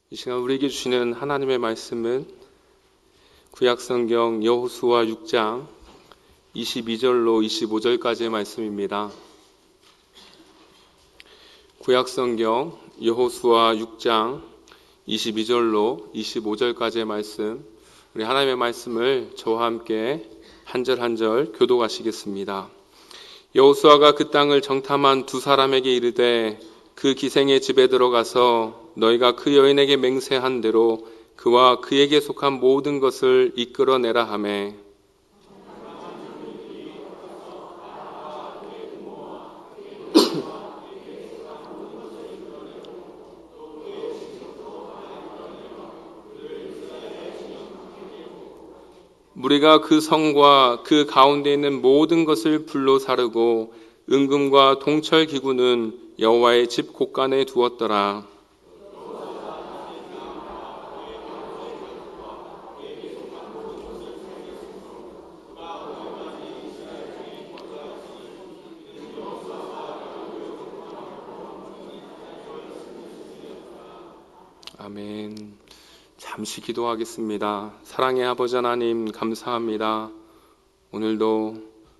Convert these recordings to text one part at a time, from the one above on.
이 시간 우리에게 주시는 하나님의 말씀은 구약성경 여호수아 6장 22절로 25절까지의 말씀입니다. 구약성경 여호수아 6장 22절로 25절까지의 말씀, 우리 하나님의 말씀을 저와 함께 한 절 한 절 교독하시겠습니다. 여호수아가 그 땅을 정탐한 두 사람에게 이르되 그 기생의 집에 들어가서 너희가 그 여인에게 맹세한 대로 그와 그에게 속한 모든 것을 이끌어내라 하매 무리가 그 성과 그 가운데 있는 모든 것을 불로 사르고 은금과 동철 기구는 여호와의 집 곳간에 두었더라. 아멘. 잠시 기도하겠습니다. 사랑의 아버지 하나님, 감사합니다. 오늘도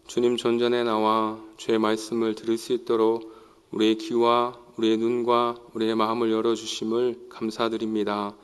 주님 존전에 나와 주의 말씀을 들을 수 있도록 우리의 귀와 우리의 눈과 우리의 마음을 열어주심을 감사드립니다.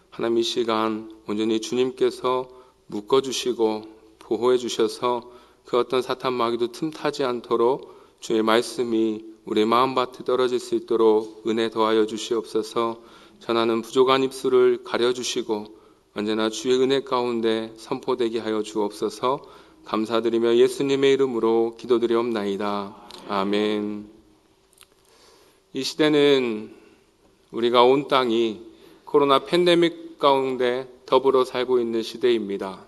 하나님, 이 시간 온전히 주님께서 묶어주시고 보호해 주셔서 그 어떤 사탄 마귀도 틈타지 않도록 주의 말씀이 우리의 마음밭에 떨어질 수 있도록 은혜 더하여 주시옵소서. 전하는 부족한 입술을 가려주시고 언제나 주의 은혜 가운데 선포되게 하여 주옵소서. 감사드리며 예수님의 이름으로 기도드리옵나이다. 아멘. 이 시대는 우리가 온 땅이 코로나 팬데믹 가운데 더불어 살고 있는 시대입니다.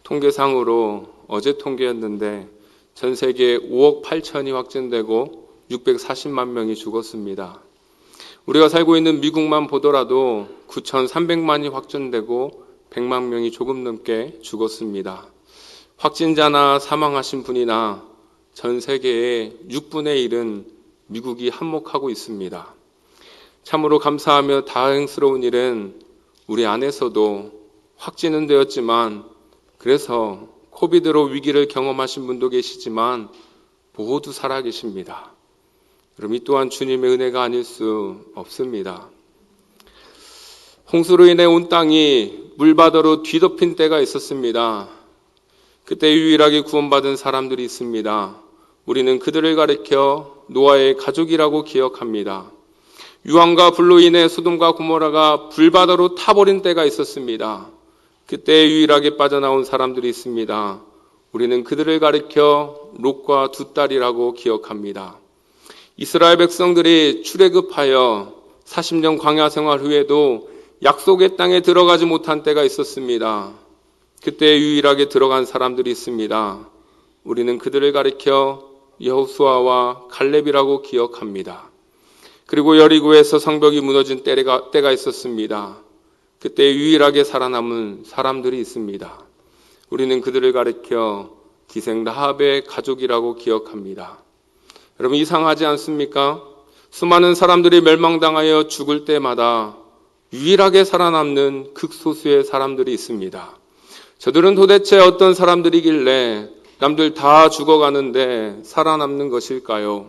통계상으로 어제 통계였는데 전 세계에 5억 8천이 확진되고 640만 명이 죽었습니다. 우리가 살고 있는 미국만 보더라도 9,300만이 확진되고 100만 명이 조금 넘게 죽었습니다. 확진자나 사망하신 분이나 전 세계의 6분의 1은 미국이 한몫하고 있습니다. 참으로 감사하며 다행스러운 일은 우리 안에서도 확진은 되었지만 그래서 코비드로 위기를 경험하신 분도 계시지만 모두 살아계십니다. 그럼 이 또한 주님의 은혜가 아닐 수 없습니다. 홍수로 인해 온 땅이 물바다로 뒤덮인 때가 있었습니다. 그때 유일하게 구원받은 사람들이 있습니다. 우리는 그들을 가리켜 노아의 가족이라고 기억합니다. 유황과 불로 인해 소돔과 고모라가 불바다로 타버린 때가 있었습니다. 그때 유일하게 빠져나온 사람들이 있습니다. 우리는 그들을 가리켜 롯과 두 딸이라고 기억합니다. 이스라엘 백성들이 출애굽하여 40년 광야 생활 후에도 약속의 땅에 들어가지 못한 때가 있었습니다. 그때 유일하게 들어간 사람들이 있습니다. 우리는 그들을 가리켜 여호수아와 갈렙이라고 기억합니다. 그리고 여리고에서 성벽이 무너진 때가 있었습니다. 그때 유일하게 살아남은 사람들이 있습니다. 우리는 그들을 가리켜 기생 라합의 가족이라고 기억합니다. 여러분, 이상하지 않습니까? 수많은 사람들이 멸망당하여 죽을 때마다 유일하게 살아남는 극소수의 사람들이 있습니다. 저들은 도대체 어떤 사람들이길래 남들 다 죽어가는데 살아남는 것일까요?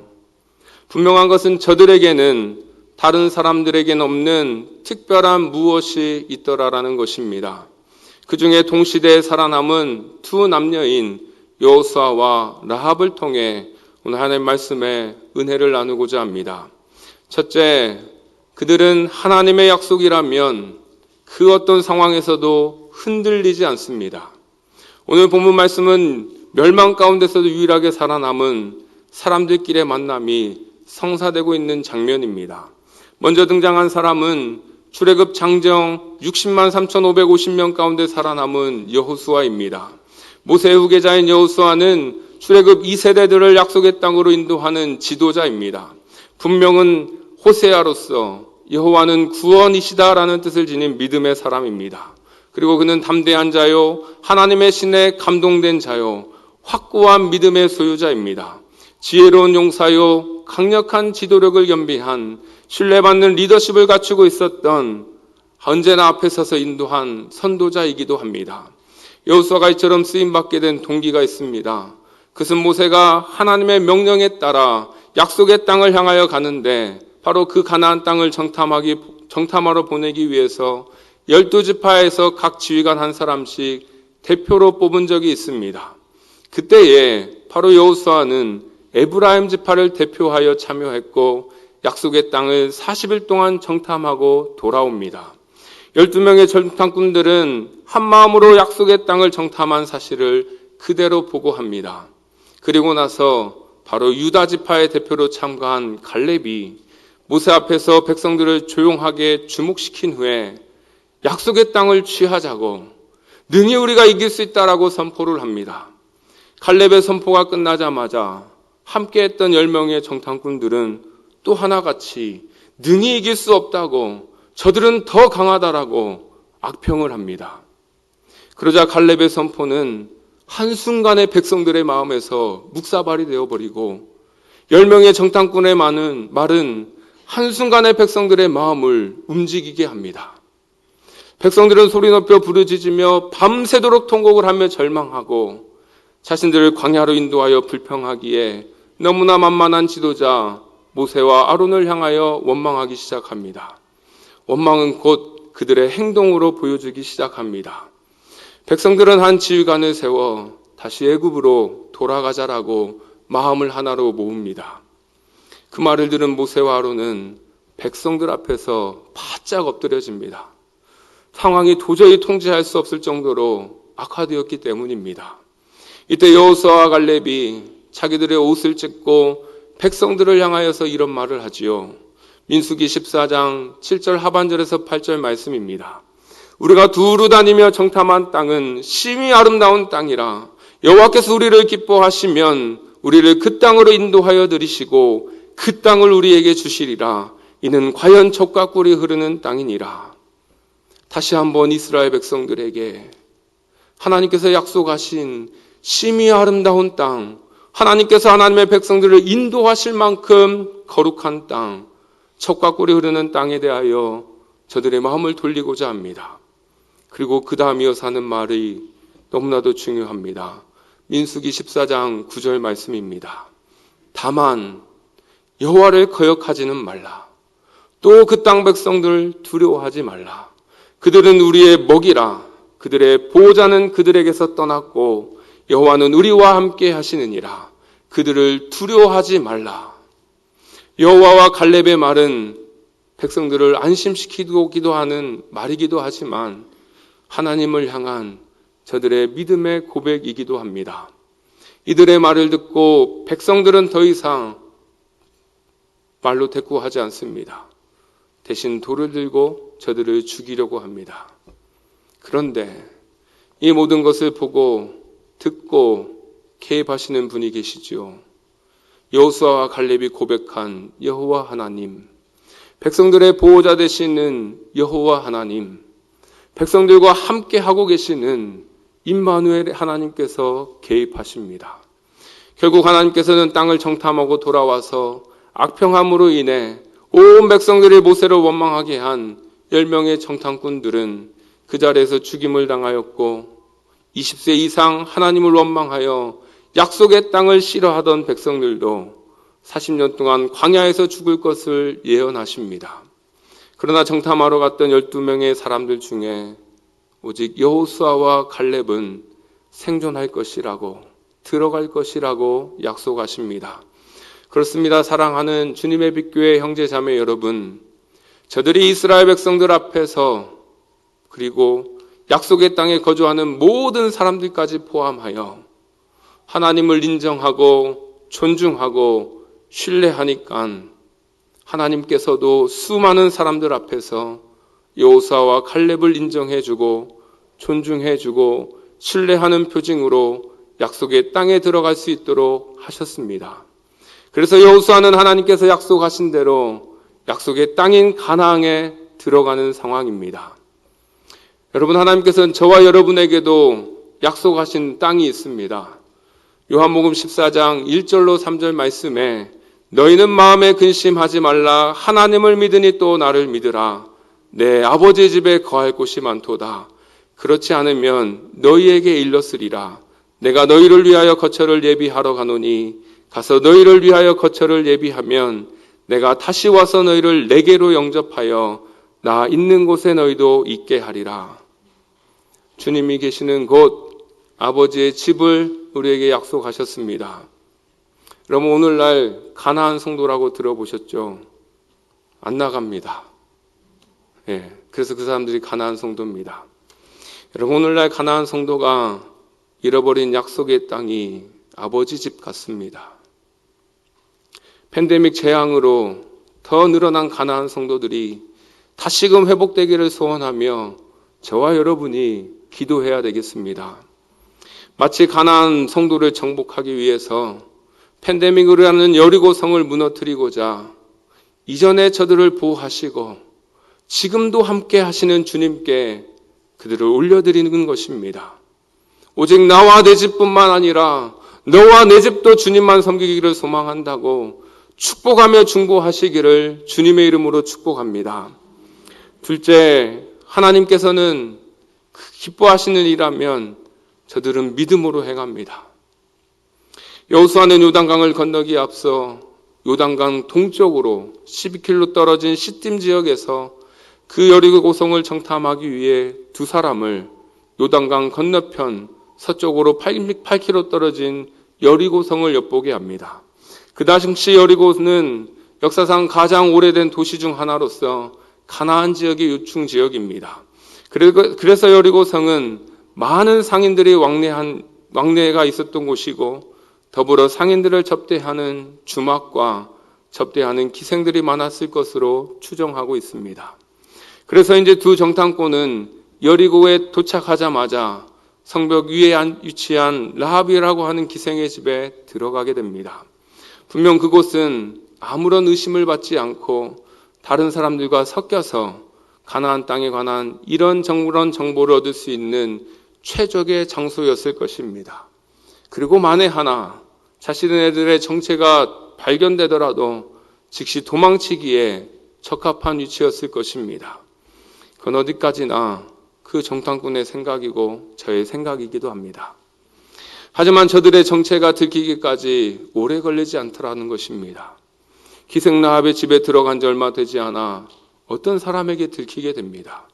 분명한 것은 저들에게는 다른 사람들에게는 없는 특별한 무엇이 있더라라는 것입니다. 그 중에 동시대에 살아남은 두 남녀인 여호수아와 라합을 통해 오늘 하나님의 말씀에 은혜를 나누고자 합니다. 첫째, 그들은 하나님의 약속이라면 그 어떤 상황에서도 흔들리지 않습니다. 오늘 본문 말씀은 멸망 가운데서도 유일하게 살아남은 사람들끼리의 만남이 성사되고 있는 장면입니다. 먼저 등장한 사람은 출애굽 장정 60만 3,550명 가운데 살아남은 여호수아입니다. 모세의 후계자인 여호수아는 출애굽 2세대들을 약속의 땅으로 인도하는 지도자입니다. 분명은 호세아로서 여호와는 구원이시다라는 뜻을 지닌 믿음의 사람입니다. 그리고 그는 담대한 자요, 하나님의 신에 감동된 자요, 확고한 믿음의 소유자입니다. 지혜로운 용사요, 강력한 지도력을 겸비한 신뢰받는 리더십을 갖추고 있었던 언제나 앞에 서서 인도한 선도자이기도 합니다. 여호수아가 이처럼 쓰임받게 된 동기가 있습니다. 그것은 모세가 하나님의 명령에 따라 약속의 땅을 향하여 가는데 바로 그 가나안 땅을 정탐하러 보내기 위해서 12지파에서 각 지휘관 한 사람씩 대표로 뽑은 적이 있습니다. 그때에 바로 여호수아는 에브라임 지파를 대표하여 참여했고 약속의 땅을 40일 동안 정탐하고 돌아옵니다. 12명의 정탐꾼들은 한마음으로 약속의 땅을 정탐한 사실을 그대로 보고합니다. 그리고 나서 바로 유다 지파의 대표로 참가한 갈렙이 모세 앞에서 백성들을 조용하게 주목시킨 후에 약속의 땅을 취하자고 능히 우리가 이길 수 있다라고 선포를 합니다. 갈렙의 선포가 끝나자마자 함께했던 10명의 정탐꾼들은 또 하나같이 능히 이길 수 없다고 저들은 더 강하다라고 악평을 합니다. 그러자 갈렙의 선포는 한순간에 백성들의 마음에서 묵사발이 되어버리고 10명의 정탐꾼의 말은 한순간에 백성들의 마음을 움직이게 합니다. 백성들은 소리 높여 부르짖으며 밤새도록 통곡을 하며 절망하고 자신들을 광야로 인도하여 불평하기에 너무나 만만한 지도자 모세와 아론을 향하여 원망하기 시작합니다. 원망은 곧 그들의 행동으로 보여주기 시작합니다. 백성들은 한 지휘관을 세워 다시 애굽으로 돌아가자라고 마음을 하나로 모읍니다. 그 말을 들은 모세와 아론은 백성들 앞에서 바짝 엎드려집니다. 상황이 도저히 통제할 수 없을 정도로 악화되었기 때문입니다. 이때 여호수아와 갈렙이 자기들의 옷을 찢고 백성들을 향하여서 이런 말을 하지요. 민수기 14장 7절 하반절에서 8절 말씀입니다. 우리가 두루 다니며 정탐한 땅은 심히 아름다운 땅이라 여호와께서 우리를 기뻐하시면 우리를 그 땅으로 인도하여 들이시고 그 땅을 우리에게 주시리라. 이는 과연 젖과 꿀이 흐르는 땅이니라. 다시 한번 이스라엘 백성들에게 하나님께서 약속하신 심히 아름다운 땅, 하나님께서 하나님의 백성들을 인도하실 만큼 거룩한 땅, 젖과 꿀이 흐르는 땅에 대하여 저들의 마음을 돌리고자 합니다. 그리고 그 다음 이어서 하는 말이 너무나도 중요합니다. 민수기 14장 9절 말씀입니다. 다만 여호와를 거역하지는 말라. 또 그 땅 백성들 두려워하지 말라. 그들은 우리의 먹이라. 그들의 보호자는 그들에게서 떠났고 여호와는 우리와 함께 하시느니라. 그들을 두려워하지 말라. 여호와와 갈렙의 말은 백성들을 안심시키기도 하는 말이기도 하지만 하나님을 향한 저들의 믿음의 고백이기도 합니다. 이들의 말을 듣고 백성들은 더 이상 말로 대꾸하지 않습니다. 대신 돌을 들고 저들을 죽이려고 합니다. 그런데 이 모든 것을 보고 듣고 개입하시는 분이 계시죠. 여호수아와 갈렙이 고백한 여호와 하나님, 백성들의 보호자 되시는 여호와 하나님, 백성들과 함께 하고 계시는 임마누엘 하나님께서 개입하십니다. 결국 하나님께서는 땅을 정탐하고 돌아와서 악평함으로 인해 온 백성들이 모세를 원망하게 한 10명의 정탐꾼들은 그 자리에서 죽임을 당하였고 20세 이상 하나님을 원망하여 약속의 땅을 싫어하던 백성들도 40년 동안 광야에서 죽을 것을 예언하십니다. 그러나 정탐하러 갔던 12명의 사람들 중에 오직 여호수아와 갈렙은 생존할 것이라고, 들어갈 것이라고 약속하십니다. 그렇습니다. 사랑하는 주님의 빛교회 형제 자매 여러분, 저들이 이스라엘 백성들 앞에서 그리고 약속의 땅에 거주하는 모든 사람들까지 포함하여 하나님을 인정하고 존중하고 신뢰하니까 하나님께서도 수많은 사람들 앞에서 여호수아와 갈렙을 인정해주고 존중해주고 신뢰하는 표징으로 약속의 땅에 들어갈 수 있도록 하셨습니다. 그래서 여호수아는 하나님께서 약속하신 대로 약속의 땅인 가나안에 들어가는 상황입니다. 여러분, 하나님께서는 저와 여러분에게도 약속하신 땅이 있습니다. 요한복음 14장 1절로 3절 말씀에 너희는 마음에 근심하지 말라. 하나님을 믿으니 또 나를 믿으라. 내 아버지의 집에 거할 곳이 많도다. 그렇지 않으면 너희에게 일렀으리라. 내가 너희를 위하여 거처를 예비하러 가노니 가서 너희를 위하여 거처를 예비하면 내가 다시 와서 너희를 내게로 영접하여 나 있는 곳에 너희도 있게 하리라. 주님이 계시는 곳, 아버지의 집을 우리에게 약속하셨습니다. 여러분, 오늘날 가나안 성도라고 들어보셨죠? 안 나갑니다. 그래서 그 사람들이 가나안 성도입니다. 여러분, 오늘날 가나안 성도가 잃어버린 약속의 땅이 아버지 집 같습니다. 팬데믹 재앙으로 더 늘어난 가나안 성도들이 다시금 회복되기를 소원하며 저와 여러분이 기도해야 되겠습니다. 마치 가나안 성도를 정복하기 위해서 팬데믹으로 하는 여리고 성을 무너뜨리고자 이전에 저들을 보호하시고 지금도 함께 하시는 주님께 그들을 올려드리는 것입니다. 오직 나와 내 집뿐만 아니라 너와 내 집도 주님만 섬기기를 소망한다고 축복하며 중보하시기를 주님의 이름으로 축복합니다. 둘째, 하나님께서는 기뻐하시는 일이라면 저들은 믿음으로 행합니다. 여호수아는 요단강을 건너기에 앞서 요단강 동쪽으로 12km 떨어진 시딤 지역에서 그 여리고 성을 정탐하기 위해 두 사람을 요단강 건너편 서쪽으로 8km 떨어진 여리고 성을 엿보게 합니다. 그 당시 여리고는 역사상 가장 오래된 도시 중 하나로서 가나안 지역의 요충 지역입니다. 그래서 여리고 성은 많은 상인들이 왕래가 있었던 곳이고 더불어 상인들을 접대하는 주막과 접대하는 기생들이 많았을 것으로 추정하고 있습니다. 그래서 이제 두 정탐꾼은 여리고에 도착하자마자 성벽 위에 위치한 라합이라고 하는 기생의 집에 들어가게 됩니다. 분명 그곳은 아무런 의심을 받지 않고 다른 사람들과 섞여서 가나안 땅에 관한 이런 정보를 얻을 수 있는 최적의 장소였을 것입니다. 그리고 만에 하나 자신들의 정체가 발견되더라도 즉시 도망치기에 적합한 위치였을 것입니다. 그건 어디까지나 그 정탐꾼의 생각이고 저의 생각이기도 합니다. 하지만 저들의 정체가 들키기까지 오래 걸리지 않더라는 것입니다. 기생 라합의 집에 들어간 지 얼마 되지 않아 어떤 사람에게 들키게 됩니다.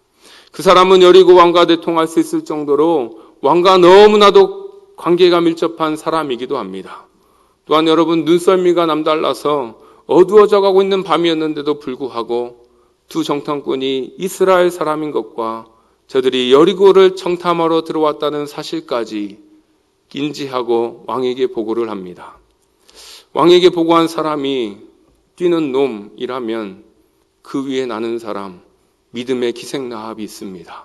그 사람은 여리고 왕과 대통할 수 있을 정도로 왕과 너무나도 관계가 밀접한 사람이기도 합니다. 또한 여러분, 눈썰미가 남달라서 어두워져 가고 있는 밤이었는데도 불구하고 두 정탐꾼이 이스라엘 사람인 것과 저들이 여리고를 정탐하러 들어왔다는 사실까지 인지하고 왕에게 보고를 합니다. 왕에게 보고한 사람이 뛰는 놈이라면 그 위에 나는 사람, 믿음의 기생 라합이 있습니다.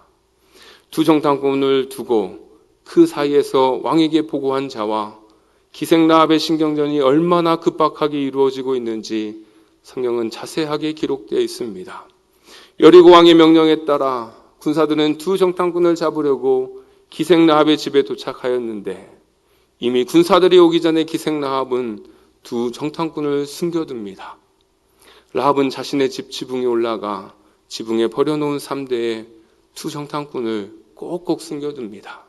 두 정탐꾼을 두고 그 사이에서 왕에게 보고한 자와 기생 라합의 신경전이 얼마나 급박하게 이루어지고 있는지 성경은 자세하게 기록되어 있습니다. 여리고 왕의 명령에 따라 군사들은 두 정탐꾼을 잡으려고 기생 라합의 집에 도착하였는데 이미 군사들이 오기 전에 기생 라합은 두 정탐꾼을 숨겨둡니다. 라합은 자신의 집 지붕에 올라가 지붕에 버려놓은 3대의 두 정탐꾼을 꼭꼭 숨겨둡니다.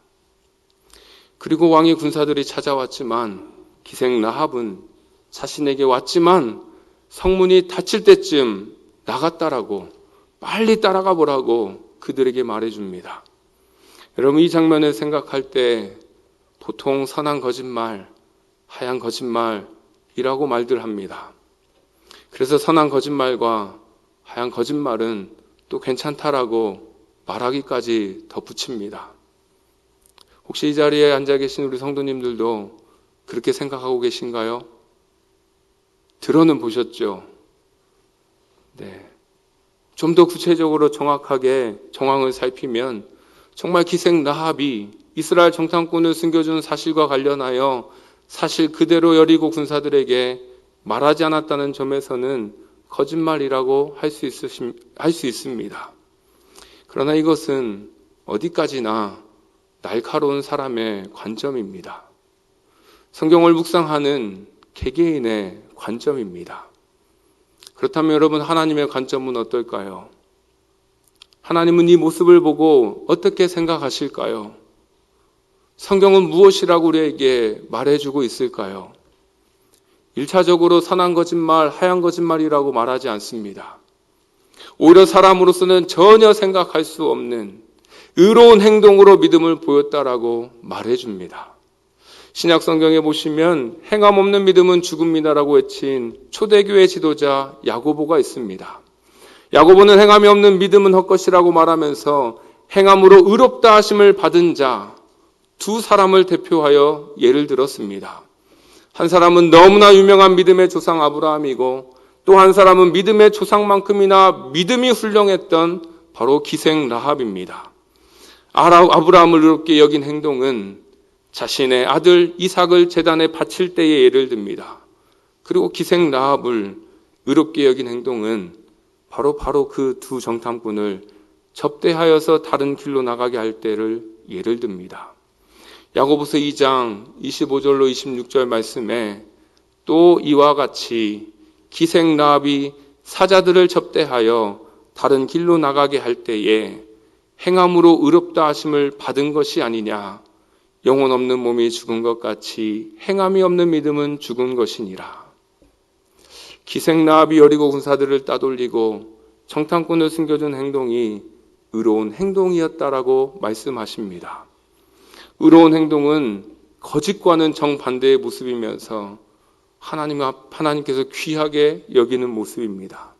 그리고 왕의 군사들이 찾아왔지만 기생 라합은 자신에게 왔지만 성문이 닫힐 때쯤 나갔다라고 빨리 따라가 보라고 그들에게 말해줍니다. 여러분, 이 장면을 생각할 때 보통 선한 거짓말, 하얀 거짓말이라고 말들 합니다. 그래서 선한 거짓말과 하얀 거짓말은 또 괜찮다라고 말하기까지 덧붙입니다. 혹시 이 자리에 앉아 계신 우리 성도님들도 그렇게 생각하고 계신가요? 들어는 보셨죠? 네. 좀 더 구체적으로 정확하게 정황을 살피면 정말 기생 라합이 이스라엘 정탐꾼을 숨겨준 사실과 관련하여 사실 그대로 여리고 군사들에게 말하지 않았다는 점에서는 거짓말이라고 할 수 있습니다. 그러나 이것은 어디까지나 날카로운 사람의 관점입니다. 성경을 묵상하는 개개인의 관점입니다. 그렇다면 여러분, 하나님의 관점은 어떨까요? 하나님은 이 모습을 보고 어떻게 생각하실까요? 성경은 무엇이라고 우리에게 말해주고 있을까요? 1차적으로 선한 거짓말, 하얀 거짓말이라고 말하지 않습니다. 오히려 사람으로서는 전혀 생각할 수 없는 의로운 행동으로 믿음을 보였다라고 말해줍니다. 신약 성경에 보시면 행함 없는 믿음은 죽음이다라고 외친 초대교회 지도자 야고보가 있습니다. 야고보는 행함이 없는 믿음은 헛것이라고 말하면서 행함으로 의롭다 하심을 받은 자 두 사람을 대표하여 예를 들었습니다. 한 사람은 너무나 유명한 믿음의 조상 아브라함이고 또 한 사람은 믿음의 조상만큼이나 믿음이 훌륭했던 바로 기생 라합입니다. 아브라함을 의롭게 여긴 행동은 자신의 아들 이삭을 제단에 바칠 때의 예를 듭니다. 그리고 기생 라합을 의롭게 여긴 행동은 바로 그 두 정탐꾼을 접대하여서 다른 길로 나가게 할 때를 예를 듭니다. 야고보서 2장 25절로 26절 말씀에 또 이와 같이 기생 라합이 사자들을 접대하여 다른 길로 나가게 할 때에 행함으로 의롭다 하심을 받은 것이 아니냐. 영혼 없는 몸이 죽은 것 같이 행함이 없는 믿음은 죽은 것이니라. 기생 라합이 여리고 군사들을 따돌리고 정탐꾼을 숨겨준 행동이 의로운 행동이었다라고 말씀하십니다. 의로운 행동은 거짓과는 정반대의 모습이면서 하나님께서 귀하게 여기는 모습입니다.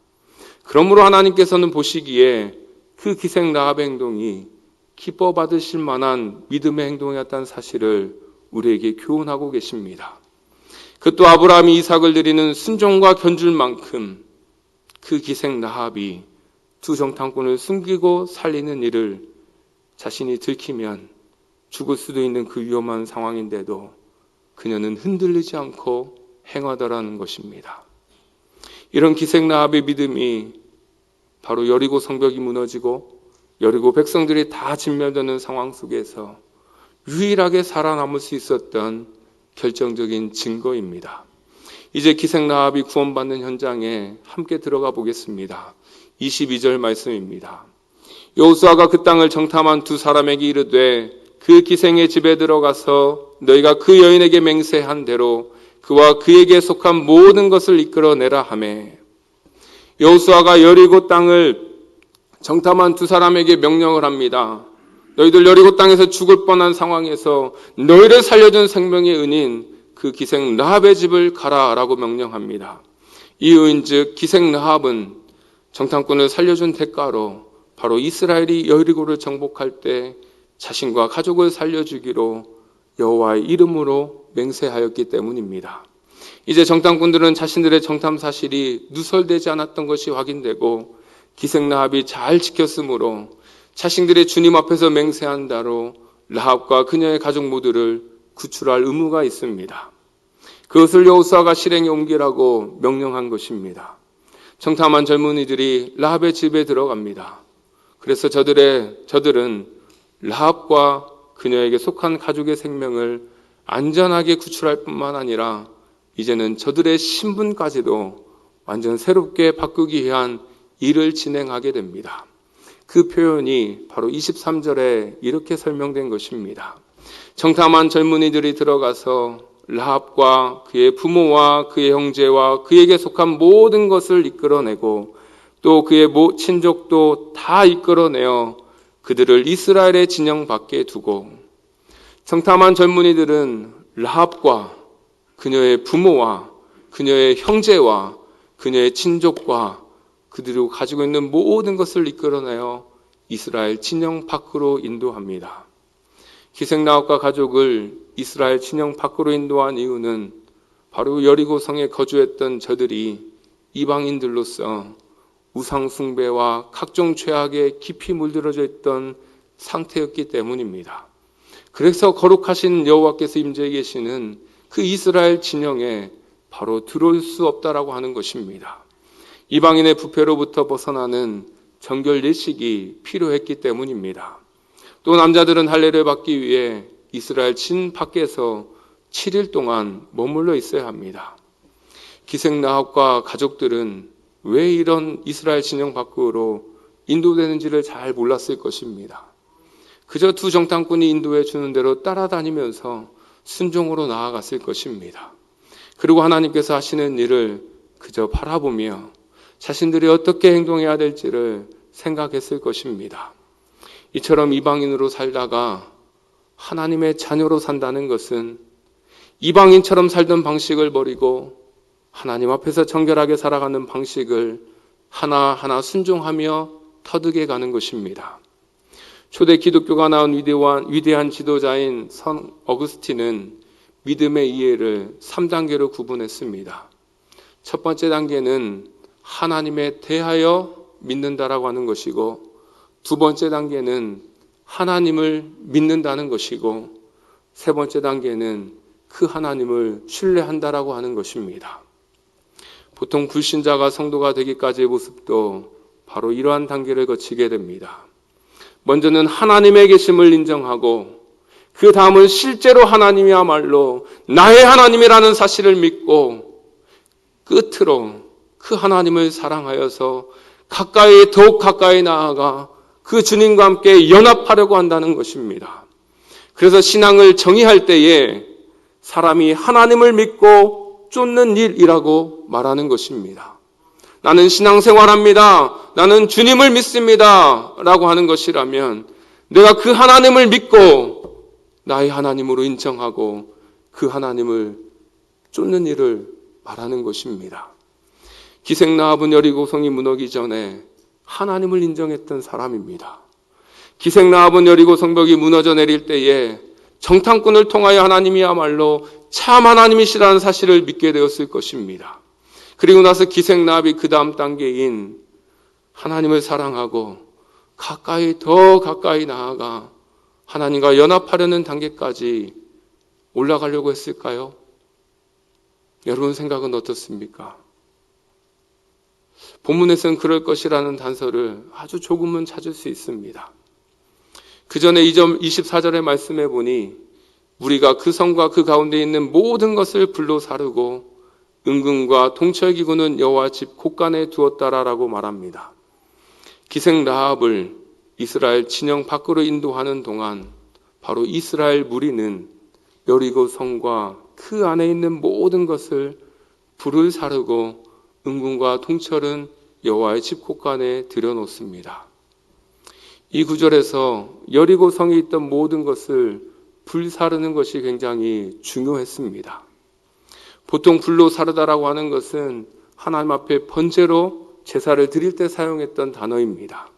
그러므로 하나님께서는 보시기에 그 기생 라합의 행동이 기뻐 받으실 만한 믿음의 행동이었다는 사실을 우리에게 교훈하고 계십니다. 그것도 아브라함이 이삭을 드리는 순종과 견줄 만큼 그 기생 라합이 두 정탐꾼을 숨기고 살리는 일을 자신이 들키면 죽을 수도 있는 그 위험한 상황인데도 그녀는 흔들리지 않고 행하더라는 것입니다. 이런 기생 라합의 믿음이 바로 여리고 성벽이 무너지고 여리고 백성들이 다 진멸되는 상황 속에서 유일하게 살아남을 수 있었던 결정적인 증거입니다. 이제 기생 라합이 구원받는 현장에 함께 들어가 보겠습니다. 22절 말씀입니다. 여호수아가 그 땅을 정탐한 두 사람에게 이르되 그 기생의 집에 들어가서 너희가 그 여인에게 맹세한 대로 그와 그에게 속한 모든 것을 이끌어내라 하매 여호수아가 여리고 땅을 정탐한 두 사람에게 명령을 합니다. 너희들 여리고 땅에서 죽을 뻔한 상황에서 너희를 살려준 생명의 은인 그 기생 라합의 집을 가라라고 명령합니다. 이 의인 즉 기생 라합은 정탐꾼을 살려준 대가로 바로 이스라엘이 여리고를 정복할 때 자신과 가족을 살려주기로 여호와의 이름으로 맹세하였기 때문입니다. 이제 정탐꾼들은 자신들의 정탐 사실이 누설되지 않았던 것이 확인되고 기생 라합이 잘 지켰으므로 자신들의 주님 앞에서 맹세한 대로 라합과 그녀의 가족 모두를 구출할 의무가 있습니다. 그것을 여호수아가 실행에 옮기라고 명령한 것입니다. 정탐한 젊은이들이 라합의 집에 들어갑니다. 그래서 저들은 라합과 그녀에게 속한 가족의 생명을 안전하게 구출할 뿐만 아니라 이제는 저들의 신분까지도 완전 새롭게 바꾸기 위한 일을 진행하게 됩니다. 그 표현이 바로 23절에 이렇게 설명된 것입니다. 정탐한 젊은이들이 들어가서 라합과 그의 부모와 그의 형제와 그에게 속한 모든 것을 이끌어내고 또 그의 친족도 다 이끌어내어 그들을 이스라엘의 진영 밖에 두고 정탐한 젊은이들은 라합과 그녀의 부모와 그녀의 형제와 그녀의 친족과 그들이 가지고 있는 모든 것을 이끌어내어 이스라엘 진영 밖으로 인도합니다. 기생 라합과 가족을 이스라엘 진영 밖으로 인도한 이유는 바로 여리고 성에 거주했던 저들이 이방인들로서 우상 숭배와 각종 죄악에 깊이 물들어져 있던 상태였기 때문입니다. 그래서 거룩하신 여호와께서 임재해 계시는 그 이스라엘 진영에 바로 들어올 수 없다라고 하는 것입니다. 이방인의 부패로부터 벗어나는 정결 예식이 필요했기 때문입니다. 또 남자들은 할례를 받기 위해 이스라엘 진 밖에서 7일 동안 머물러 있어야 합니다. 기생 라합과 가족들은 왜 이런 이스라엘 진영 밖으로 인도되는지를 잘 몰랐을 것입니다. 그저 두 정탐꾼이 인도해 주는 대로 따라다니면서 순종으로 나아갔을 것입니다. 그리고 하나님께서 하시는 일을 그저 바라보며 자신들이 어떻게 행동해야 될지를 생각했을 것입니다. 이처럼 이방인으로 살다가 하나님의 자녀로 산다는 것은 이방인처럼 살던 방식을 버리고 하나님 앞에서 정결하게 살아가는 방식을 하나하나 순종하며 터득해 가는 것입니다. 초대 기독교가 낳은 위대한 지도자인 성 어거스틴은 믿음의 이해를 3단계로 구분했습니다. 첫 번째 단계는 하나님에 대하여 믿는다라고 하는 것이고, 두 번째 단계는 하나님을 믿는다는 것이고, 세 번째 단계는 그 하나님을 신뢰한다라고 하는 것입니다. 보통 불신자가 성도가 되기까지의 모습도 바로 이러한 단계를 거치게 됩니다. 먼저는 하나님의 계심을 인정하고, 그 다음은 실제로 하나님이야말로 나의 하나님이라는 사실을 믿고, 끝으로 그 하나님을 사랑하여서 더욱 가까이 나아가 그 주님과 함께 연합하려고 한다는 것입니다. 그래서 신앙을 정의할 때에 사람이 하나님을 믿고 쫓는 일이라고 말하는 것입니다. 나는 신앙생활합니다. 나는 주님을 믿습니다. 라고 하는 것이라면 내가 그 하나님을 믿고 나의 하나님으로 인정하고 그 하나님을 쫓는 일을 말하는 것입니다. 기생라합은 여리고성이 무너지기 전에 하나님을 인정했던 사람입니다. 기생라합은 여리고 성벽이 무너져 내릴 때에 정탐꾼을 통하여 하나님이야말로 참 하나님이시라는 사실을 믿게 되었을 것입니다. 그리고 나서 기생라합이 그 다음 단계인 하나님을 사랑하고 더 가까이 나아가 하나님과 연합하려는 단계까지 올라가려고 했을까요? 여러분 생각은 어떻습니까? 본문에서는 그럴 것이라는 단서를 아주 조금은 찾을 수 있습니다. 그 전에 24절의 말씀해 보니 우리가 그 성과 그 가운데 있는 모든 것을 불로 사르고 은금과 통철기구는 여호와 집 곳간에 두었다라고 말합니다. 기생 라합을 이스라엘 진영 밖으로 인도하는 동안 바로 이스라엘 무리는 여리고 성과 그 안에 있는 모든 것을 불을 사르고 은금과 통철은 여호와의 집 곳간에 들여놓습니다. 이 구절에서 여리고 성에 있던 모든 것을 불사르는 것이 굉장히 중요했습니다. 보통 불로 사르다라고 하는 것은 하나님 앞에 번제로 제사를 드릴 때 사용했던 단어입니다.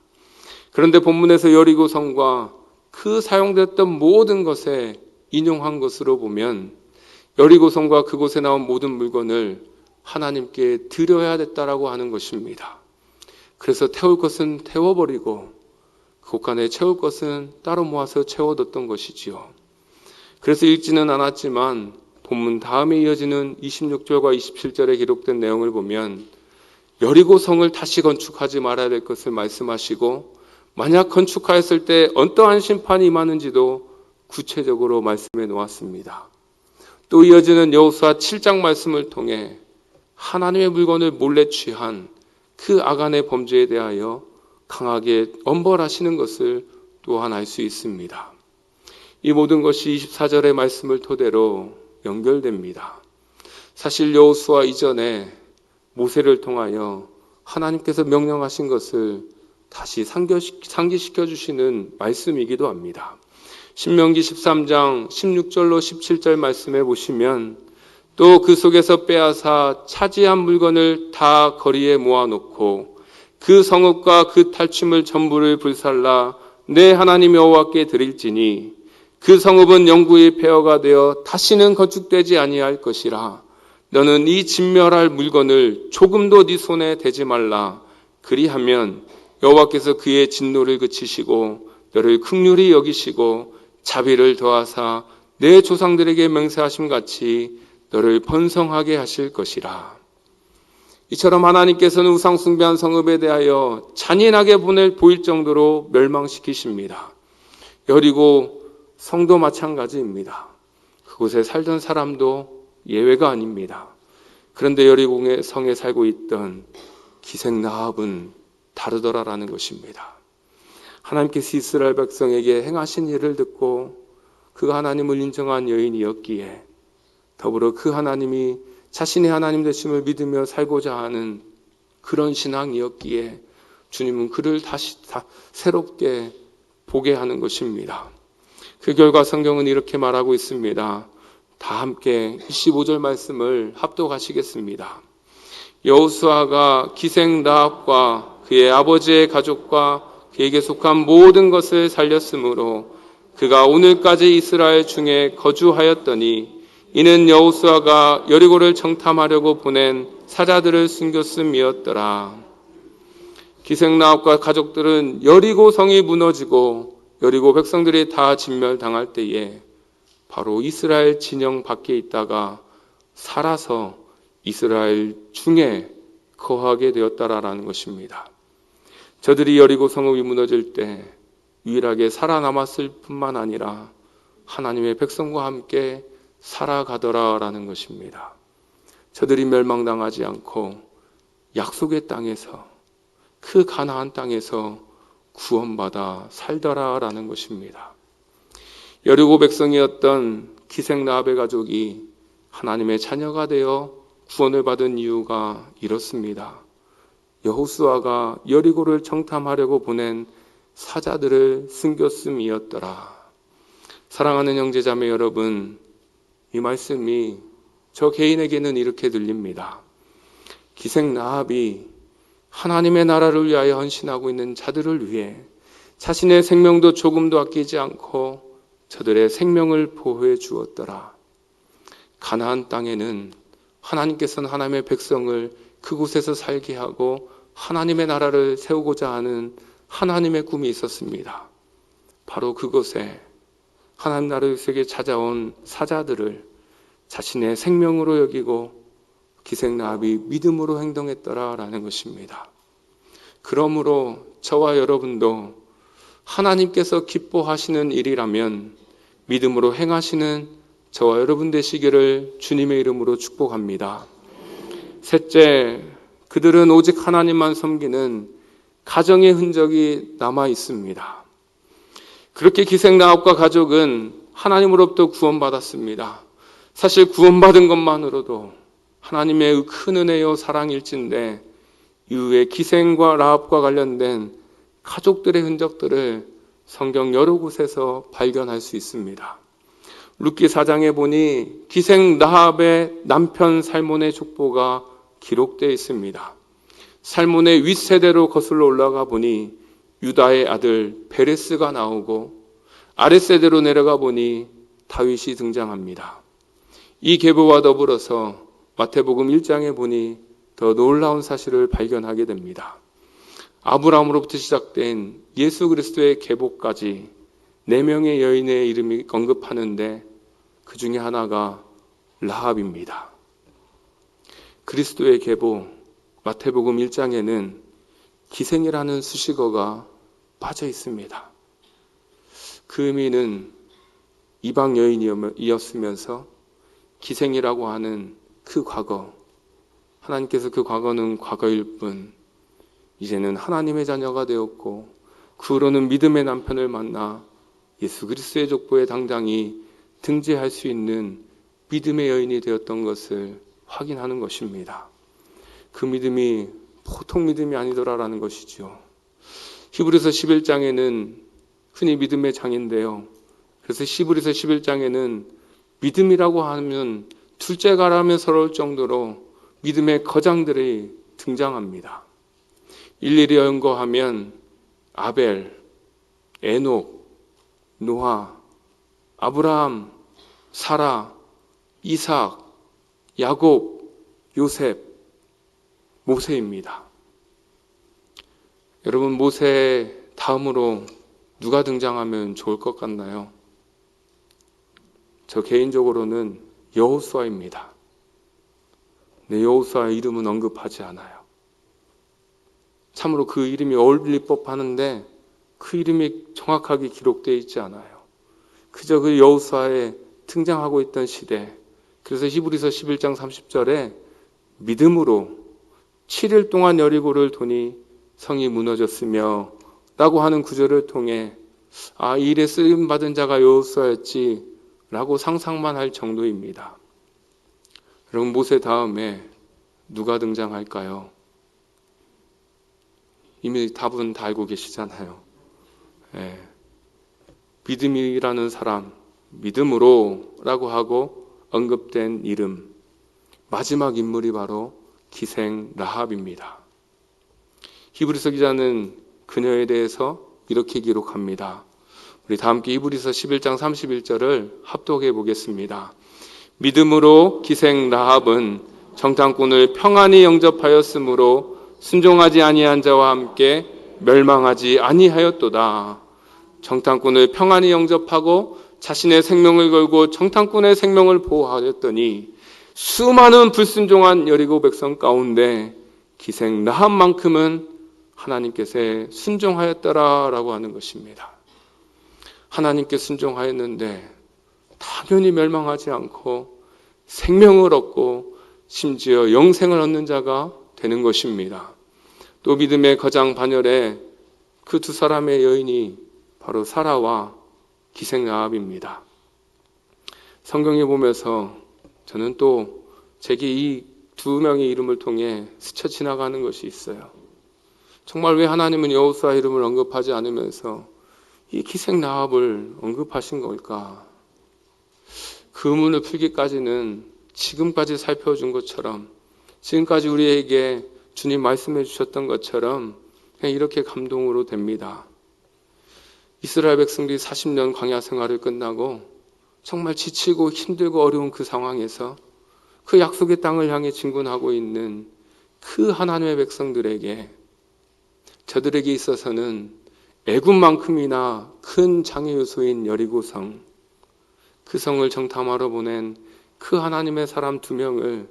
그런데 본문에서 여리고 성과 그 사용됐던 모든 것에 인용한 것으로 보면 여리고 성과 그곳에 나온 모든 물건을 하나님께 드려야 됐다라고 하는 것입니다. 그래서 태울 것은 태워버리고 곳간에 채울 것은 따로 모아서 채워뒀던 것이지요. 그래서 읽지는 않았지만 본문 다음에 이어지는 26절과 27절에 기록된 내용을 보면 여리고 성을 다시 건축하지 말아야 될 것을 말씀하시고 만약 건축하였을 때 어떠한 심판이 임하는지도 구체적으로 말씀해 놓았습니다. 또 이어지는 여호수아 7장 말씀을 통해 하나님의 물건을 몰래 취한 그 아간의 범죄에 대하여 강하게 엄벌하시는 것을 또한 알 수 있습니다. 이 모든 것이 24절의 말씀을 토대로 연결됩니다. 사실 여호수아 이전에 모세를 통하여 하나님께서 명령하신 것을 다시 상기시켜 주시는 말씀이기도 합니다. 신명기 13장 16절로 17절 말씀해 보시면 또 그 속에서 빼앗아 차지한 물건을 다 거리에 모아놓고 그 성읍과 그 탈취물 전부를 불살라 내 하나님 여호와께 드릴지니 그 성읍은 영구히 폐허가 되어 다시는 건축되지 아니할 것이라. 너는 이 진멸할 물건을 조금도 네 손에 대지 말라. 그리하면 여호와께서 그의 진노를 그치시고 너를 긍휼히 여기시고 자비를 더하사 내 조상들에게 맹세하심 같이 너를 번성하게 하실 것이라. 이처럼 하나님께서는 우상 숭배한 성읍에 대하여 잔인하게 보일 정도로 멸망시키십니다. 여리고 성도 마찬가지입니다. 그곳에 살던 사람도 예외가 아닙니다. 그런데 여리고의 성에 살고 있던 기생 라합은 다르더라라는 것입니다. 하나님께서 이스라엘 백성에게 행하신 일을 듣고 그가 하나님을 인정한 여인이었기에, 더불어 그 하나님이 자신의 하나님 되심을 믿으며 살고자 하는 그런 신앙이었기에 주님은 그를 다시 새롭게 보게 하는 것입니다. 그 결과 성경은 이렇게 말하고 있습니다. 다 함께 25절 말씀을 합독하시겠습니다. 여호수아가 기생 라합과 그의 아버지의 가족과 그에게 속한 모든 것을 살렸으므로 그가 오늘까지 이스라엘 중에 거주하였더니, 이는 여호수아가 여리고를 정탐하려고 보낸 사자들을 숨겼음이었더라. 기생 라합과 가족들은 여리고 성이 무너지고 여리고 백성들이 다 진멸당할 때에 바로 이스라엘 진영 밖에 있다가 살아서 이스라엘 중에 거하게 되었다라는 것입니다. 저들이 여리고 성읍이 무너질 때 유일하게 살아남았을 뿐만 아니라 하나님의 백성과 함께 살아가더라라는 것입니다. 저들이 멸망당하지 않고 약속의 땅에서, 그 가나안 땅에서 구원받아 살더라라는 것입니다. 여리고 백성이었던 기생 라합의 가족이 하나님의 자녀가 되어 구원을 받은 이유가 이렇습니다. 여호수아가 여리고를 정탐하려고 보낸 사자들을 숨겼음이었더라. 사랑하는 형제자매 여러분, 이 말씀이 저 개인에게는 이렇게 들립니다. 기생 라합이 하나님의 나라를 위하여 헌신하고 있는 자들을 위해 자신의 생명도 조금도 아끼지 않고 저들의 생명을 보호해 주었더라. 가나안 땅에는 하나님께서는 하나님의 백성을 그곳에서 살게 하고 하나님의 나라를 세우고자 하는 하나님의 꿈이 있었습니다. 바로 그곳에 하나님 나라에게 찾아온 사자들을 자신의 생명으로 여기고 기생 라합이 믿음으로 행동했더라라는 것입니다. 그러므로 저와 여러분도 하나님께서 기뻐하시는 일이라면 믿음으로 행하시는 저와 여러분 되시기를 주님의 이름으로 축복합니다. 셋째, 그들은 오직 하나님만 섬기는 가정의 흔적이 남아 있습니다. 그렇게 기생 라합과 가족은 하나님으로부터 구원받았습니다. 사실 구원받은 것만으로도 하나님의 큰 은혜요 사랑일진데, 이후에 기생과 라합과 관련된 가족들의 흔적들을 성경 여러 곳에서 발견할 수 있습니다. 룻기 4장에 보니 기생 라합의 남편 살몬의 족보가 기록되어 있습니다. 살몬의 윗세대로 거슬러 올라가 보니 유다의 아들 베레스가 나오고, 아랫세대로 내려가 보니 다윗이 등장합니다. 이 계보와 더불어서 마태복음 1장에 보니 더 놀라운 사실을 발견하게 됩니다. 아브라함으로부터 시작된 예수 그리스도의 계보까지 4명의 여인의 이름이 언급하는데 그 중에 하나가 라합입니다. 그리스도의 계보 마태복음 1장에는 기생이라는 수식어가 빠져 있습니다. 그 의미는 이방 여인이었으면서 기생이라고 하는 그 과거, 하나님께서 그 과거는 과거일 뿐 이제는 하나님의 자녀가 되었고, 그 후로는 믿음의 남편을 만나 예수 그리스도의 족보에 당당히 등재할 수 있는 믿음의 여인이 되었던 것을 확인하는 것입니다. 그 믿음이 보통 믿음이 아니더라라는 것이죠. 히브리서 11장에는 흔히 믿음의 장인데요. 그래서 히브리서 11장에는 믿음이라고 하면 둘째가라면 서러울 정도로 믿음의 거장들이 등장합니다. 일일이 연거하면 아벨, 에녹, 노아, 아브라함, 사라, 이삭, 야곱, 요셉, 모세입니다. 여러분, 모세 다음으로 누가 등장하면 좋을 것 같나요? 저 개인적으로는 여호수아입니다. 네, 여호수아의 이름은 언급하지 않아요. 참으로 그 이름이 어울릴 법하는데 그 이름이 정확하게 기록되어 있지 않아요. 그저 그 여호수아에 등장하고 있던 시대, 그래서 히브리서 11장 30절에 믿음으로 7일 동안 여리고를 도니 성이 무너졌으며 라고 하는 구절을 통해 이 일에 쓰임받은 자가 여호수아였지 라고 상상만 할 정도입니다. 여러분, 모세 다음에 누가 등장할까요? 이미 답은 다 알고 계시잖아요. 믿음이라는 사람, 믿음으로 라고 하고 언급된 이름, 마지막 인물이 바로 기생 라합입니다. 히브리서 기자는 그녀에 대해서 이렇게 기록합니다. 우리 다 함께 히브리서 11장 31절을 합독해 보겠습니다. 믿음으로 기생 라합은 정탐꾼을 평안히 영접하였으므로 순종하지 아니한 자와 함께 멸망하지 아니하였도다. 정탐꾼을 평안히 영접하고 자신의 생명을 걸고 정탐꾼의 생명을 보호하였더니 수많은 불순종한 여리고 백성 가운데 기생 라합만큼은 하나님께서 순종하였더라라고 하는 것입니다. 하나님께 순종하였는데 당연히 멸망하지 않고 생명을 얻고 심지어 영생을 얻는 자가 되는 것입니다. 또 믿음의 거장 반열에 그 두 사람의 여인이 바로 사라와 기생 라합입니다. 성경에 보면서 저는 또 제게 이 두 명의 이름을 통해 스쳐 지나가는 것이 있어요. 정말 왜 하나님은 여호수아 이름을 언급하지 않으면서 이 기생 라합을 언급하신 걸까? 그 의문을 풀기까지는 지금까지 살펴준 것처럼, 지금까지 우리에게 주님 말씀해 주셨던 것처럼 그냥 이렇게 감동으로 됩니다. 이스라엘 백성들이 40년 광야 생활을 끝나고 정말 지치고 힘들고 어려운 그 상황에서 그 약속의 땅을 향해 진군하고 있는 그 하나님의 백성들에게, 저들에게 있어서는 애굽만큼이나 큰 장애 요소인 여리고성, 그 성을 정탐하러 보낸 그 하나님의 사람 두 명을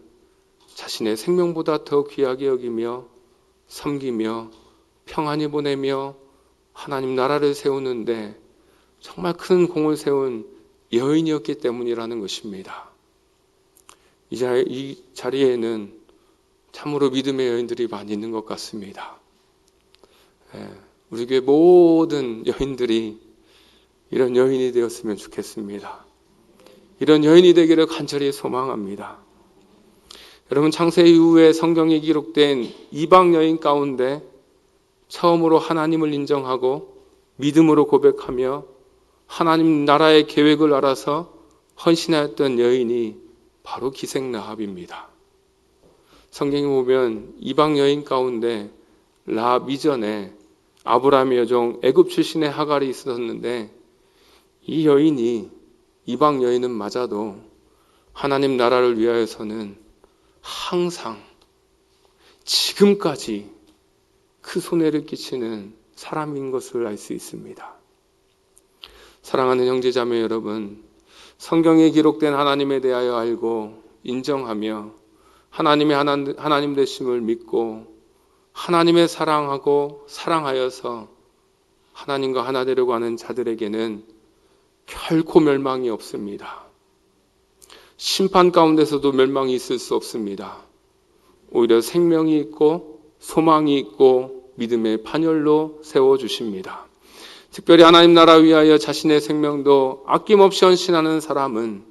자신의 생명보다 더 귀하게 여기며 섬기며 평안히 보내며 하나님 나라를 세우는데 정말 큰 공을 세운 여인이었기 때문이라는 것입니다. 이 자리에는 참으로 믿음의 여인들이 많이 있는 것 같습니다. 우리 교회 모든 여인들이 이런 여인이 되었으면 좋겠습니다. 이런 여인이 되기를 간절히 소망합니다. 여러분, 창세 이후에 성경에 기록된 이방 여인 가운데 처음으로 하나님을 인정하고 믿음으로 고백하며 하나님 나라의 계획을 알아서 헌신하였던 여인이 바로 기생 라합입니다. 성경에 보면 이방 여인 가운데 라합 이전에 아브라함의 여종 애굽 출신의 하갈이 있었는데, 이 여인이, 이방 여인은 맞아도 하나님 나라를 위하여서는 항상 지금까지 그 손해를 끼치는 사람인 것을 알 수 있습니다. 사랑하는 형제자매 여러분, 성경에 기록된 하나님에 대하여 알고 인정하며 하나님의 하나님 되심을 믿고 하나님의 사랑하고 사랑하여서 하나님과 하나 되려고 하는 자들에게는 결코 멸망이 없습니다. 심판 가운데서도 멸망이 있을 수 없습니다. 오히려 생명이 있고 소망이 있고 믿음의 판열로 세워주십니다. 특별히 하나님 나라 위하여 자신의 생명도 아낌없이 헌신하는 사람은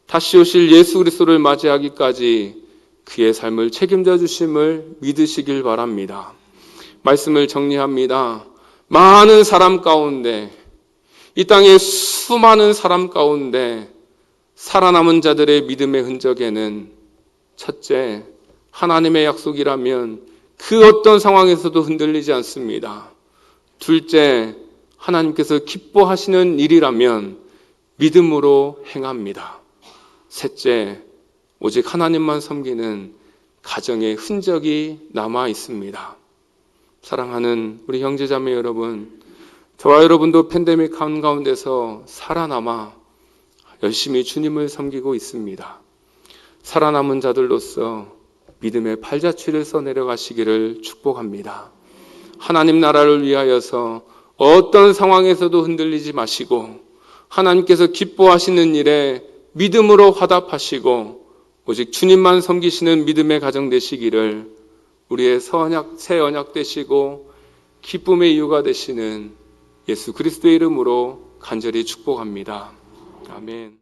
다시 오실 예수 그리스도를 맞이하기까지 그의 삶을 책임져 주심을 믿으시길 바랍니다. 말씀을 정리합니다. 많은 사람 가운데, 이 땅의 수많은 사람 가운데 살아남은 자들의 믿음의 흔적에는 첫째, 하나님의 약속이라면 그 어떤 상황에서도 흔들리지 않습니다. 둘째, 하나님께서 기뻐하시는 일이라면 믿음으로 행합니다. 셋째, 오직 하나님만 섬기는 가정의 흔적이 남아 있습니다. 사랑하는 우리 형제자매 여러분, 저와 여러분도 팬데믹 한가운데서 살아남아 열심히 주님을 섬기고 있습니다. 살아남은 자들로서 믿음의 팔자취를 써내려가시기를 축복합니다. 하나님 나라를 위하여서 어떤 상황에서도 흔들리지 마시고 하나님께서 기뻐하시는 일에 믿음으로 화답하시고 오직 주님만 섬기시는 믿음의 가정 되시기를 우리의 새 언약 되시고 기쁨의 이유가 되시는 예수 그리스도의 이름으로 간절히 축복합니다. 아멘.